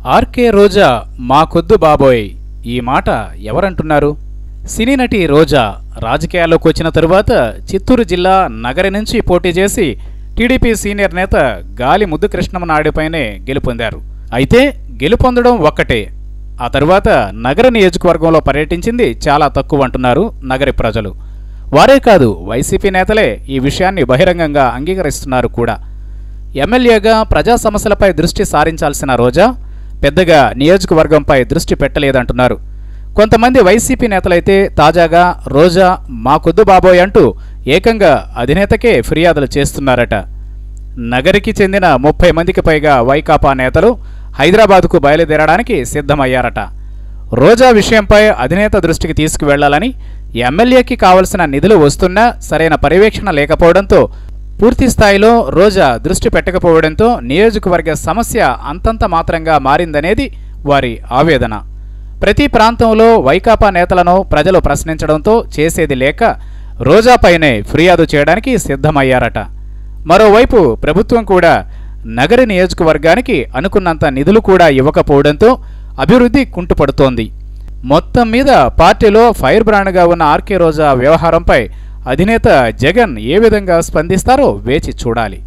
RK రోజా మాకొద్దు బాబోయ్, ఈ మాట ఎవరంటున్నారు? సినీ నటి రోజా రాజకీయాల్లోకి వచ్చిన తరువాత చిత్తూరు జిల్లా నగరి నుంచి పోటీ చేసి టీడీపీ సీనియర్ నేత గాలి ముద్దు కృష్ణమనాయుడుపైనే గెలుపొందారు. అయితే గెలుపొందడం ఒక్కటే, ఆ తరువాత నగర నియోజకవర్గంలో పర్యటించింది చాలా తక్కువ అంటున్నారు నగరి ప్రజలు. వారే కాదు, వైసీపీ నేతలే ఈ విషయాన్ని బహిరంగంగా అంగీకరిస్తున్నారు కూడా. ఎమ్మెల్యేగా ప్రజా సమస్యలపై దృష్టి సారించాల్సిన రోజా పెద్దగా నియోజకవర్గంపై దృష్టి పెట్టలేదంటున్నారు. కొంతమంది వైసీపీ నేతలైతే తాజాగా రోజా మాకొద్దు బాబోయ్ అంటూ ఏకంగా అధినేతకే ఫిర్యాదులు చేస్తున్నారట. నగరికి చెందిన 30 మందికి పైగా వైకాపా నేతలు హైదరాబాదుకు బయలుదేరడానికి సిద్ధమయ్యారట. రోజా విషయంపై అధినేత దృష్టికి తీసుకువెళ్లాలని, ఎమ్మెల్యేకి కావలసిన నిధులు వస్తున్నా సరైన పర్యవేక్షణ లేకపోవడంతో, పూర్తి స్థాయిలో రోజా దృష్టి పెట్టకపోవడంతో నియోజకవర్గ సమస్య అంతంత మాత్రంగా మారిందనేది వారి ఆవేదన. ప్రతి ప్రాంతంలో వైకాపా నేతలను ప్రజలు ప్రశ్నించడంతో చేసేది లేక రోజాపైనే ఫిర్యాదు చేయడానికి సిద్ధమయ్యారట. మరోవైపు ప్రభుత్వం కూడా నగరి నియోజకవర్గానికి అనుకున్నంత నిధులు కూడా ఇవ్వకపోవడంతో అభివృద్ధి కుంటుపడుతోంది. మొత్తం మీద పార్టీలో ఫైర్ బ్రాండ్గా ఉన్న ఆర్కే రోజా వ్యవహారంపై అధినేత జగన్ ఏ విధంగా స్పందిస్తారో వేచి చూడాలి.